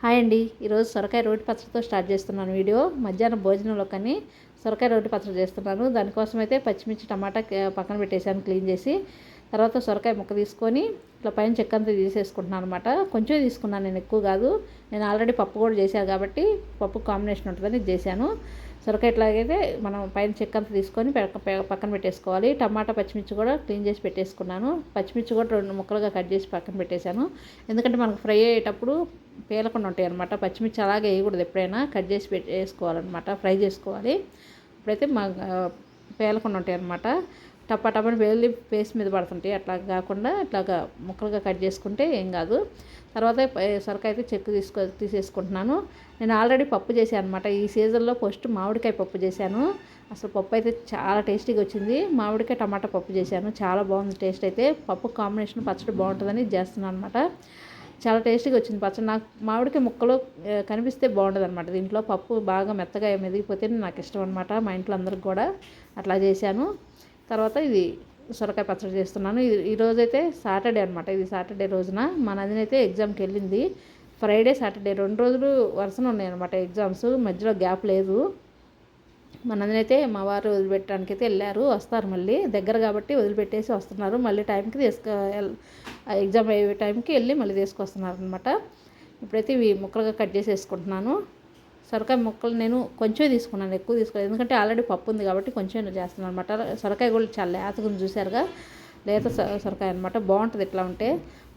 Hi అండి. ఈరోజు సొరకాయ రోటి పచ్చడితో స్టార్ట్ చేస్తున్నాను వీడియో. మధ్యాహ్నం భోజనంలో కానీ సొరకాయ రోటి పచ్చడి చేస్తున్నాను. దానికోసం అయితే పచ్చిమిర్చి టమాటా పక్కన పెట్టేసాను క్లీన్ చేసి. తర్వాత సొరకాయ ముక్క తీసుకొని ఇట్లా పైన చెక్కంతా తీసేసుకుంటున్నాను అనమాట. కొంచెం తీసుకున్నాను, నేను ఎక్కువ కాదు. నేను ఆల్రెడీ పప్పు కూడా చేశాను కాబట్టి పప్పు కాంబినేషన్ ఉంటుందని ఇది చేశాను. సొరకాయ ఇట్లాగైతే మనం పైన చెక్కంతా తీసుకొని పక్కన పెట్టేసుకోవాలి. టమాటా పచ్చిమిర్చి కూడా క్లీన్ చేసి పెట్టేసుకున్నాను. పచ్చిమిర్చి కూడా 2 ముక్కలుగా కట్ చేసి పక్కన పెట్టేశాను. ఎందుకంటే మనకు ఫ్రై అయ్యేటప్పుడు పేలకుండా ఉంటాయి అనమాట. పచ్చిమిర్చి అలాగే వేయకూడదు, ఎప్పుడైనా కట్ చేసి వేసుకోవాలన్నమాట, ఫ్రై చేసుకోవాలి. ఇప్పుడైతే పేలకుండా ఉంటాయి అనమాట. టమాటా వేలి పేస్ట్ మీద పడుతుంటాయి. అట్లా కాకుండా ఇట్లాగా ముక్కలుగా కట్ చేసుకుంటే ఏం కాదు. తర్వాత సొరకాయ అయితే తీసేసుకుంటున్నాను. నేను ఆల్రెడీ పప్పు చేశాను అనమాట. ఈ సీజన్లో ఫస్ట్ మామిడికాయ పప్పు చేశాను. అసలు పప్పు అయితే చాలా టేస్టీగా వచ్చింది. మామిడికాయ టమాటా పప్పు చేశాను, చాలా బాగుంది టేస్ట్ అయితే. పప్పు కాంబినేషన్ పచ్చడి బాగుంటుందని చేస్తున్నాను అనమాట. చాలా టేస్టీగా వచ్చింది పచ్చడి. నాకు మామిడికాయ ముక్కలు కనిపిస్తే బాగుంటుంది అనమాట. దీంట్లో పప్పు బాగా మెత్తగా మెదిగిపోతే నాకు ఇష్టం అనమాట. మా ఇంట్లో అందరికి కూడా అట్లా చేశాను. తర్వాత ఇది సొరకాయ పచ్చడి చేస్తున్నాను. ఈరోజైతే సాటర్డే అనమాట. ఇది సాటర్డే రోజున మా నందిని అయితే ఎగ్జామ్కి వెళ్ళింది. ఫ్రైడే సాటర్డే 2 రోజులు వరుసన ఉన్నాయి అనమాట ఎగ్జామ్స్, మధ్యలో గ్యాప్ లేదు. మా నందిని అయితే మా వారు వదిలిపెట్టడానికి అయితే వెళ్ళారు, వస్తారు మళ్ళీ. దగ్గర కాబట్టి వదిలిపెట్టేసి వస్తున్నారు. మళ్ళీ టైంకి ఎగ్జామ్ అయ్యే టైంకి వెళ్ళి మళ్ళీ తీసుకొస్తున్నారు అనమాట. ఇప్పుడైతే ఇవి ముక్కలుగా కట్ చేసి వేసుకుంటున్నాను. సొరకాయ ముక్కలు నేను కొంచెం తీసుకున్నాను, ఎక్కువ తీసుకోలేదు. ఎందుకంటే ఆల్రెడీ పప్పు ఉంది కాబట్టి కొంచెం చేస్తున్నాను అనమాట. సొరకాయ కూడా చాలా లేతగా చూసారుగా, లేత సొరకాయ అనమాట. బాగుంటుంది ఇట్లా ఉంటే.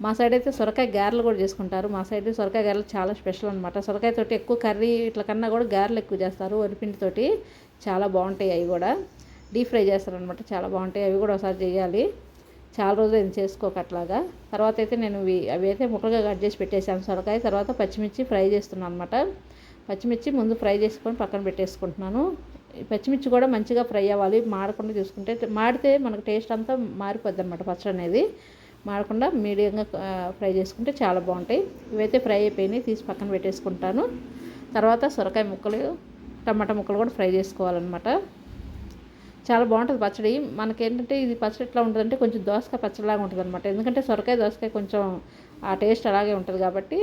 మా సైడ్ అయితే సొరకాయ గారెలు కూడా చేసుకుంటారు. మా సైడ్ సొరకాయ గారెలు చాలా స్పెషల్ అనమాట. సొరకాయతోటి ఎక్కువ కర్రీ ఇట్లా కన్నా కూడా గారెలు ఎక్కువ చేస్తారు, వరిపిండితోటి. చాలా బాగుంటాయి అవి కూడా. డీప్ ఫ్రై చేస్తారనమాట, చాలా బాగుంటాయి. అవి కూడా ఒకసారి చేయాలి. చాలా రోజులు ఏం చేసుకోక అట్లాగా. తర్వాత అయితే నేను అవి అయితే ముక్కలుగా కట్ చేసి పెట్టేసాను సొరకాయ. తర్వాత పచ్చిమిర్చి ఫ్రై చేస్తున్నాను అనమాట. పచ్చిమిర్చి ముందు ఫ్రై చేసుకొని పక్కన పెట్టేసుకుంటున్నాను. పచ్చిమిర్చి కూడా మంచిగా ఫ్రై అవ్వాలి, మాడకుండా చూసుకుంటే. మాడితే మనకు టేస్ట్ అంతా మారిపోద్ది అనమాట పచ్చడి అనేది. మాడకుండా మీడియంగా ఫ్రై చేసుకుంటే చాలా బాగుంటాయి. ఇవైతే ఫ్రై అయిపోయినాయి, తీసి పక్కన పెట్టేసుకుంటాను. తర్వాత సొరకాయ ముక్కలు టమాటా ముక్కలు కూడా ఫ్రై చేసుకోవాలన్నమాట. చాలా బాగుంటుంది పచ్చడి. మనకేంటంటే ఇది పచ్చడి ఎట్లా ఉంటుందంటే కొంచెం దోసకాయ పచ్చడిలాగా ఉంటుంది అనమాట. ఎందుకంటే సొరకాయ దోసకాయ కొంచెం ఆ టేస్ట్ అలాగే ఉంటుంది కాబట్టి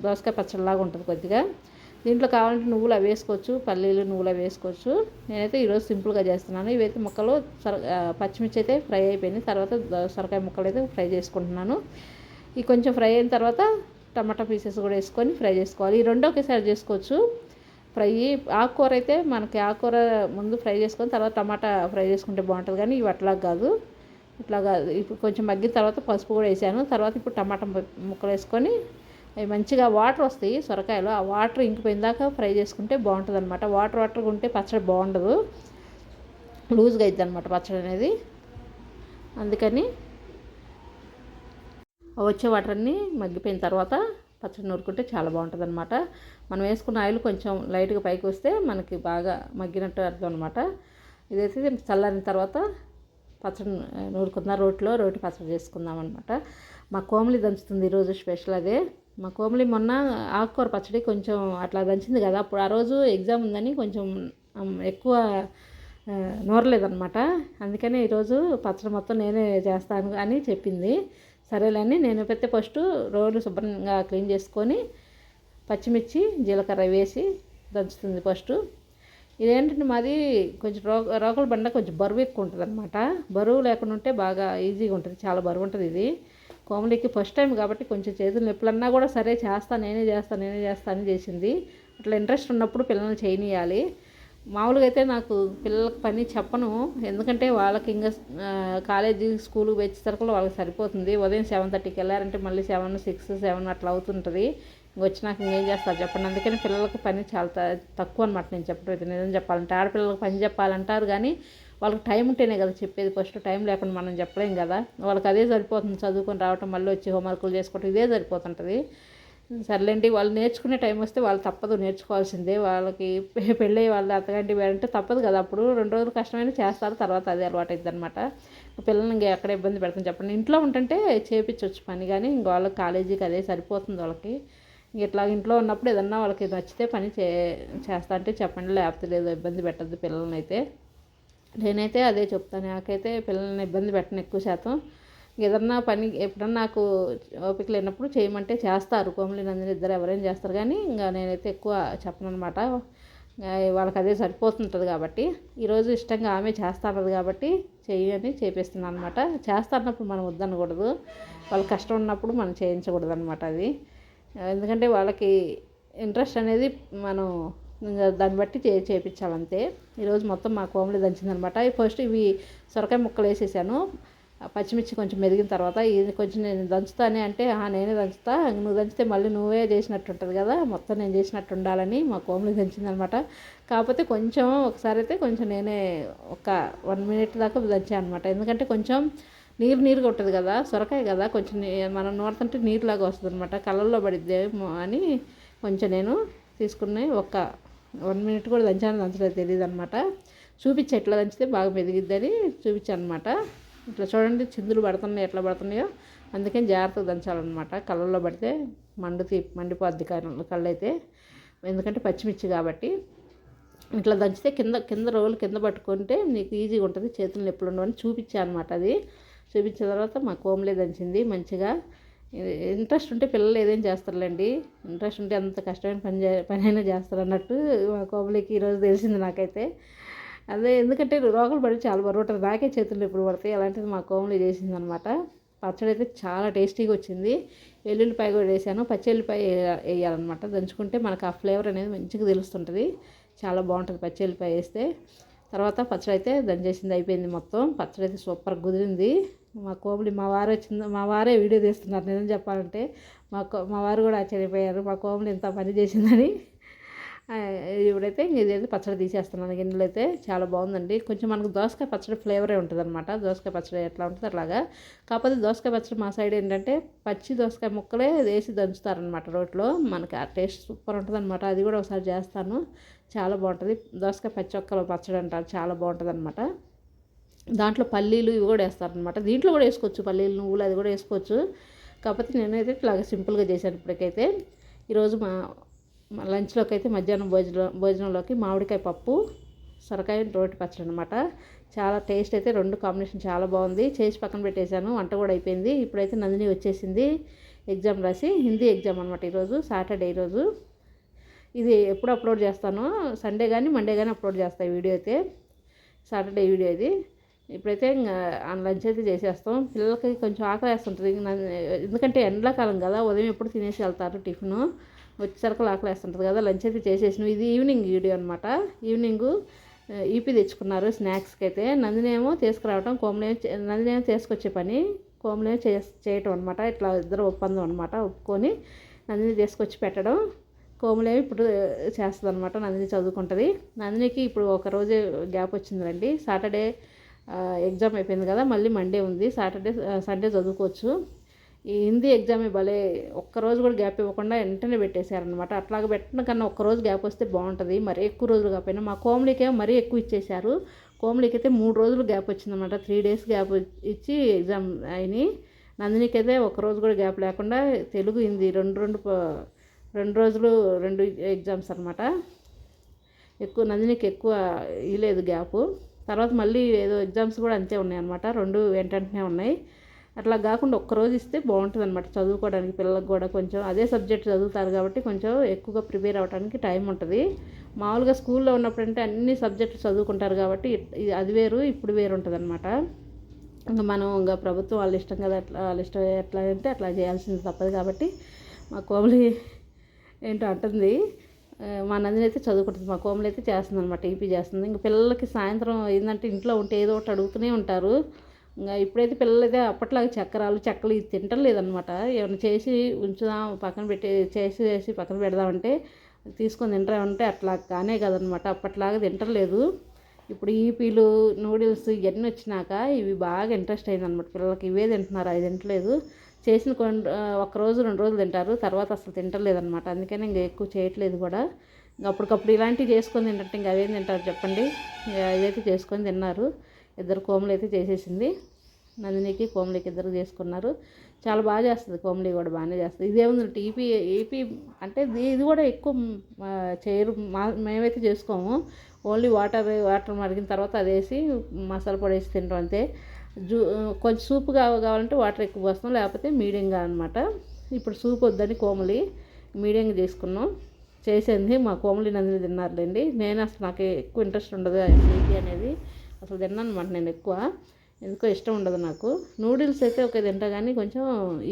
దోసకాయ పచ్చడిలాగా ఉంటుంది కొద్దిగా. దీంట్లో కావాలంటే నువ్వులు అవి వేసుకోవచ్చు, పల్లీలు నువ్వులు అవి వేసుకోవచ్చు. నేనైతే ఈరోజు సింపుల్గా చేస్తున్నాను. ఇవైతే ముక్కలు పచ్చిమిర్చి అయితే ఫ్రై అయిపోయినాయి. తర్వాత సొరకాయ ముక్కలు అయితే ఫ్రై చేసుకుంటున్నాను. ఇవి కొంచెం ఫ్రై అయిన తర్వాత టమాటా పీసెస్ కూడా వేసుకొని ఫ్రై చేసుకోవాలి. ఈ రెండు ఒకేసారి చేసుకోవచ్చు ఫ్రై. ఆకుకూర అయితే మనకి ఆకుకూర ముందు ఫ్రై చేసుకొని తర్వాత టమాటా ఫ్రై చేసుకుంటే బాగుంటుంది, కానీ ఇవి అట్లా కాదు. ఇట్లా కాదు. ఇప్పుడు కొంచెం మగ్గిన తర్వాత పసుపు కూడా వేసాను. తర్వాత ఇప్పుడు టమాటా ముక్కలు వేసుకొని అవి మంచిగా వాటర్ వస్తాయి సొరకాయలో, ఆ వాటర్ ఇంకిపోయిన దాకా ఫ్రై చేసుకుంటే బాగుంటుంది అనమాట. వాటర్గా ఉంటే పచ్చడి బాగుండదు, లూజ్గా అవుతుంది అనమాట పచ్చడి అనేది. అందుకని వచ్చే వాటర్ అన్నీ మగ్గిపోయిన తర్వాత పచ్చడి నూరుకుంటే చాలా బాగుంటుంది అనమాట. మనం వేసుకున్న ఆయిల్ కొంచెం లైట్గా పైకి వస్తే మనకి బాగా మగ్గినట్టు అర్థం అనమాట. ఇదైతే చల్లారిన తర్వాత పచ్చడి నూరుకుందాం, రోటి పచ్చడి చేసుకుందాం అనమాట. మా కోమలి దంచుతుంది ఈరోజు స్పెషల్ అదే. మా కోమలి మొన్న ఆకుకూర పచ్చడి కొంచెం అట్లా దంచింది కదా, అప్పుడు ఆ రోజు ఎగ్జామ్ ఉందని కొంచెం ఎక్కువ నూరలేదనమాట. అందుకనే ఈరోజు పచ్చడి మొత్తం నేనే చేస్తాను అని చెప్పింది. సరేలేని నేను పెడితే ఫస్ట్ రోలు శుభ్రంగా క్లీన్ చేసుకొని పచ్చిమిర్చి జీలకర్ర వేసి దంచుతుంది ఫస్ట్. ఇదేంటంటే మాది కొంచెం రోకల బండ కొంచెం బరువు ఎక్కువ ఉంటుంది అనమాట. బరువు లేకుండా ఉంటే బాగా ఈజీగా ఉంటుంది, చాలా బరువు ఉంటుంది ఇది. కోమలికి ఫస్ట్ టైం కాబట్టి కొంచెం చేతులు నొప్పులన్నా కూడా సరే నేనే చేస్తా అని చేసింది. అట్లా ఇంట్రెస్ట్ ఉన్నప్పుడు పిల్లల్ని చేయనియాలి. మామూలుగా అయితే నాకు పిల్లలకి పని చెప్పను, ఎందుకంటే వాళ్ళకి ఇంకా కాలేజీ స్కూల్కి వచ్చేసరికి వాళ్ళకి సరిపోతుంది. ఉదయం 7:30కి వెళ్ళారంటే మళ్ళీ 7, 6, 7 అట్లా అవుతుంటుంది. వచ్చినాక ఇంకేం చేస్తారు చెప్పండి. అందుకని పిల్లలకి పని చాలా తక్కువ అనమాట నేను చెప్పడం అయితే. నిజం చెప్పాలంటే ఆడపిల్లలకి పని చెప్పాలంటారు కానీ వాళ్ళకి టైం ఉంటేనే కదా చెప్పేది. ఫస్ట్ టైం లేకుండా మనం చెప్పలేం కదా. వాళ్ళకి అదే సరిపోతుంది, చదువుకొని రావటం మళ్ళీ వచ్చి హోంవర్క్లు చేసుకోవటం ఇదే సరిపోతుంటుంది. సర్లేండి, వాళ్ళు నేర్చుకునే టైం వస్తే వాళ్ళు తప్పదు, నేర్చుకోవాల్సిందే. వాళ్ళకి పెళ్ళి వాళ్ళు అత్తగంటి వేరంటే తప్పదు కదా. అప్పుడు 2 రోజులు కష్టమైన చేస్తారు, తర్వాత అదే అలవాటు అవుతుంది అనమాట. పిల్లల్ని ఇంకా ఎక్కడ ఇబ్బంది పెడతాను చెప్పండి. ఇంట్లో ఉంటుంటే చేపించవచ్చు పని, కానీ ఇంక వాళ్ళకి కాలేజీకి అదే సరిపోతుంది వాళ్ళకి. ఇట్లా ఇంట్లో ఉన్నప్పుడు ఏదన్నా వాళ్ళకి నచ్చితే పని చేస్తా అంటే చెప్పండి, లేకపోతే లేదు, ఇబ్బంది పెట్టద్దు పిల్లల్ని అయితే. నేనైతే అదే చెప్తాను. నాకైతే పిల్లల్ని ఇబ్బంది పెట్టను ఎక్కువ శాతం. ఏదన్నా పని ఎప్పుడన్నా నాకు ఓపిక లేనప్పుడు చేయమంటే చేస్తారు. కోమలి నందిని ఇద్దరు ఎవరైనా చేస్తారు, కానీ ఇంకా నేనైతే ఎక్కువ చెప్పను అనమాట. వాళ్ళకి అదే సరిపోతుంటుంది కాబట్టి, ఈరోజు ఇష్టంగా ఆమె చేస్తున్నది కాబట్టి చెయ్యని చేపిస్తున్నాను అనమాట. చేస్తున్నప్పుడు మనం వద్దనకూడదు, వాళ్ళకి కష్టం ఉన్నప్పుడు మనం చేయించకూడదు అనమాట. అది ఎందుకంటే వాళ్ళకి ఇంట్రెస్ట్ అనేది మనం దాన్ని బట్టి చేయించాలంతే. ఈరోజు మొత్తం మా కోమలి దంచిందనమాట. ఫస్ట్ ఇవి సొరకాయ ముక్కలు వేసేసాను. పచ్చిమిర్చి కొంచెం మెదిగిన తర్వాత ఇది కొంచెం నేను దంచుతానే అంటే, నేనే దంచుతా, నువ్వు దంచితే మళ్ళీ నువ్వే చేసినట్టు ఉంటుంది కదా, మొత్తం నేను చేసినట్టు ఉండాలని మా కోమలి దంచిందనమాట. కాకపోతే కొంచెం ఒకసారి అయితే కొంచెం నేనే ఒక 1 మినిట్ దాకా దంచాను అనమాట. ఎందుకంటే కొంచెం నీరుగా ఉంటుంది కదా, సొరకాయ కదా, కొంచెం మనం నూరుతుంటే నీరులాగా వస్తుంది అనమాట, కళ్ళల్లో పడిద్దేమో అని కొంచెం నేను తీసుకుని ఒక 1 మినిట్ కూడా దంచలేదు తెలియదు అనమాట. చూపించి ఎట్లా దంచితే బాగా మెదిగిద్దని చూపించాను అనమాట. ఇట్లా చూడండి చిందులు పడుతున్నాయి, ఎట్లా పడుతున్నాయో, అందుకని జాగ్రత్తగా దంచాలన్నమాట. కళ్ళల్లో పడితే మండిపోద్ది కళ్ళు అయితే, ఎందుకంటే పచ్చిమిర్చి కాబట్టి. ఇట్లా దంచితే కింద రోలు కింద పట్టుకుంటే నీకు ఈజీగా ఉంటుంది, చేతులు నొప్పులు ఉండవని చూపించాను అనమాట. అది చూపించిన తర్వాత మా కోమలే దంచింది మంచిగా. ఇంట్రెస్ట్ ఉంటే పిల్లలు ఏదైనా చేస్తారులేండి, ఇంట్రెస్ట్ ఉంటే అంత కష్టమైన పని అయినా చేస్తారు అన్నట్టు మా కోమలికి ఈరోజు తెలిసింది నాకైతే. అదే ఎందుకంటే రోకలు పడి చాలా బరువు ఉంటుంది, నాకే చేతులు ఎప్పుడు పడతాయి, అలాంటిది మా కోమలి చేసింది అనమాట. పచ్చడి అయితే చాలా టేస్టీగా వచ్చింది. వెల్లుల్లిపాయ కూడా వేసాను, పచ్చి ఎల్లిపాయ వేయాలన్నమాట. దంచుకుంటే మనకు ఆ ఫ్లేవర్ అనేది మంచిగా తెలుస్తుంటుంది, చాలా బాగుంటుంది పచ్చి ఎల్లిపాయ వేస్తే. తర్వాత పచ్చడి అయితే దంచేసింది, అయిపోయింది మొత్తం. పచ్చడి అయితే సూపర్ కుదిరింది. మా కోమలి మా వారే వీడియో తీస్తున్నారు నిజం చెప్పాలంటే. మా వారు కూడా ఆశ్చర్యపోయారు మా కోమలి ఇంత పని చేసిందని. ఇప్పుడైతే ఇదైతే పచ్చడి తీసేస్తున్నాను గిన్నెలు. అయితే చాలా బాగుందండి. కొంచెం మనకు దోసకాయ పచ్చడి ఫ్లేవరే ఉంటుంది అనమాట. దోసకాయ పచ్చడి ఎట్లా ఉంటుంది అట్లాగా. కాకపోతే దోసకాయ పచ్చడి మా సైడ్ ఏంటంటే పచ్చి దోసకాయ ముక్కలే వేసి దంచుతారనమాట రోట్లో. మనకి ఆ టేస్ట్ సూపర్ ఉంటుంది అనమాట. అది కూడా ఒకసారి చేస్తాను, చాలా బాగుంటుంది. దోసకాయ పచ్చి ఒక్కలు పచ్చడి అంటారు, చాలా బాగుంటుంది అనమాట. దాంట్లో పల్లీలు ఇవి కూడా వేస్తారనమాట. దీంట్లో కూడా వేసుకోవచ్చు, పల్లీలు నువ్వులు అది కూడా వేసుకోవచ్చు. కాకపోతే నేనైతే ఇట్లాగ సింపుల్గా చేశాను ఇప్పటికైతే. ఈరోజు లంచ్లోకి అయితే మధ్యాహ్నం భోజనంలోకి మామిడికాయ పప్పు, సొరకాయ రోటి పచ్చడి అనమాట. చాలా టేస్ట్ అయితే రెండు కాంబినేషన్ చాలా బాగుంది. చేసి పక్కన పెట్టేశాను, వంట కూడా అయిపోయింది. ఇప్పుడైతే నందిని వచ్చేసింది ఎగ్జామ్ రాసి, హిందీ ఎగ్జామ్ అనమాట. ఈరోజు సాటర్డే. ఈరోజు ఇది ఎప్పుడు అప్లోడ్ చేస్తాను, సండే కానీ మండే కానీ అప్లోడ్ చేస్తాను వీడియో అయితే. సాటర్డే వీడియో ఇది. ఇప్పుడైతే లంచ్ అయితే చేసేస్తాం. పిల్లలకి కొంచెం ఆకలి వేస్తుంటుంది, ఎందుకంటే ఎండాకాలం కదా, ఉదయం ఎప్పుడు తినేసి వెళ్తారు టిఫిను, వచ్చేసరికి ఆకలి వేస్తుంటుంది కదా. లంచ్ అయితే చేసేసినాం. ఇది ఈవినింగ్ వీడియో అనమాట. ఈవినింగు ఈపీ తెచ్చుకున్నారు స్నాక్స్కి అయితే. నందినేమో తీసుకురావటం, నందినేమో తీసుకొచ్చే పని, కోమలేమో చేయటం అనమాట. ఇట్లా ఇద్దరు ఒప్పందం అనమాట. ఒప్పుకొని నందిని తీసుకొచ్చి పెట్టడం, కోమలేమో ఇప్పుడు చేస్తుంది అనమాట. నందిని చదువుకుంటుంది. నందినికి ఇప్పుడు ఒక రోజే గ్యాప్ వచ్చిందండి. సాటర్డే ఎగ్జామ్ అయిపోయింది కదా, మళ్ళీ మండే ఉంది. సండే చదువుకోవచ్చు. ఈ హిందీ ఎగ్జామ్ భలే ఒక్కరోజు కూడా గ్యాప్ ఇవ్వకుండా వెంటనే పెట్టేశారనమాట. అట్లాగ పెట్టిన కన్నా ఒక్కరోజు గ్యాప్ వస్తే బాగుంటుంది, మరీ ఎక్కువ రోజులు కాకపోయినా. మా కోమలికేమో మరీ ఎక్కువ ఇచ్చేశారు. కోమలికి అయితే 3 రోజులు గ్యాప్ వచ్చిందన్నమాట. 3 డేస్ గ్యాప్ ఇచ్చి ఎగ్జామ్ అయినాయి. నందినికి అయితే ఒక్కరోజు కూడా గ్యాప్ లేకుండా తెలుగు హిందీ రెండు రోజులు 2 ఎగ్జామ్స్ అనమాట. నందినికి ఎక్కువ ఇవ్వలేదు గ్యాపు. తర్వాత మళ్ళీ ఏదో ఎగ్జామ్స్ కూడా అంతే ఉన్నాయి అనమాట, 2 వెంటనే ఉన్నాయి. అట్లా కాకుండా ఒక్కరోజు ఇస్తే బాగుంటుంది అనమాట చదువుకోవడానికి. పిల్లలకు కూడా కొంచెం అదే సబ్జెక్ట్ చదువుతారు కాబట్టి కొంచెం ఎక్కువగా ప్రిపేర్ అవ్వడానికి టైం ఉంటుంది. మామూలుగా స్కూల్లో ఉన్నప్పుడు అంటే అన్ని సబ్జెక్టులు చదువుకుంటారు కాబట్టి అది వేరు, ఇప్పుడు వేరు ఉంటుంది అనమాట. ఇంకా మనం ఇంకా ప్రభుత్వం వాళ్ళ ఇష్టం కదా, వాళ్ళ ఇష్టం ఎట్లా అంటే అట్లా చేయాల్సింది తప్పదు కాబట్టి. మా కోమలి ఏంటో అంటుంది, మా నందిని అయితే చదువుకుంటుంది, మా కోమలి అయితే చేస్తుంది అనమాట, ఈపీ చేస్తుంది. ఇంకా పిల్లలకి సాయంత్రం ఏంటంటే ఇంట్లో ఉంటే ఏదో ఒకటి అడుగుతూనే ఉంటారు. ఇంకా ఇప్పుడైతే పిల్లలు అయితే అప్పట్లాగా చెక్కలు ఇది తింటలేదనమాట. ఏమైనా చేసి ఉంచుదాం పక్కన చేసి పక్కన పెడదామంటే తీసుకొని తింటామంటే అట్లా కానే కదనమాట, అప్పట్లాగా తింటలేదు. ఇప్పుడు ఈపీలు నూడిల్స్ ఇవన్నీ వచ్చినాక ఇవి బాగా ఇంట్రెస్ట్ అయిందనమాట పిల్లలకి. ఇవే తింటున్నారు, అవి తింటలేదు. చేసిన ఒక్కరోజు 2 రోజులు తింటారు, తర్వాత అసలు తింటలేదనమాట. అందుకని ఇంకా ఎక్కువ చేయట్లేదు కూడా. అప్పటికప్పుడు ఇలాంటివి చేసుకొని తింటే ఇంకా అవేం తింటారు చెప్పండి. ఇదైతే చేసుకొని తిన్నారు. 2 కోమలు అయితే చేసేసింది. నందినికి కోమలికి 2 చేసుకున్నారు. చాలా బాగా చేస్తుంది కోమలి కూడా, బాగానే చేస్తుంది. ఇదేముందంటే ఈపీ అంటే ఇది కూడా ఎక్కువ చేయరు, మేమైతే చేసుకోము. ఓన్లీ వాటర్ మరిగిన తర్వాత అది వేసి మసాలా పొడి వేసి తింటాం అంతే. కొంచెం సూప్ కావాలంటే వాటర్ ఎక్కువ పోస్తాం, లేకపోతే మీడియంగా అనమాట. ఇప్పుడు సూప్ వద్దని కోమలి మీడియంగా చేసుకున్నాం. చేసింది మా కోమలి నందిని తిన్నారులేండి. నేను అసలు నాకు ఎక్కువ ఇంట్రెస్ట్ ఉండదు ఈపీ అనేది, అసలు తిన్నాను అనమాట. నేను ఎక్కువ ఎందుకో ఇష్టం ఉండదు నాకు. నూడిల్స్ అయితే ఒక తింటా కానీ కొంచెం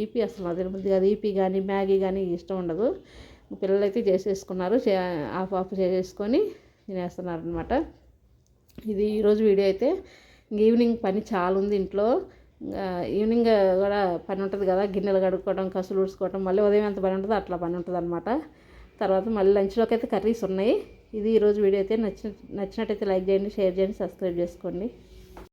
ఈపీ అసలు నాకు తినబుద్ధి కాదు. ఈపీ కానీ మ్యాగీ కానీ ఇష్టం ఉండదు. పిల్లలు అయితే చేసేసుకున్నారు, ఆఫ్ చేసేసుకొని తినేస్తున్నారు అనమాట. ఇది ఈరోజు వీడియో అయితే. ఈవినింగ్ పని చాలా ఉంది ఇంట్లో. ఈవినింగ్ కూడా పని ఉంటుంది కదా, గిన్నెలు కడుక్కోవడం, కసులు ఊడ్చుకోవడం, మళ్ళీ ఉదయం ఎంత పని ఉంటుందో అట్లా పని ఉంటుంది అనమాట. తర్వాత మళ్ళీ లంచ్లోకి అయితే కర్రీస్ ఉన్నాయి. ఇది ఈరోజు వీడియో అయితే. నచ్చినట్టయితే లైక్ చేయండి, షేర్ చేయండి, సబ్స్క్రైబ్ చేసుకోండి.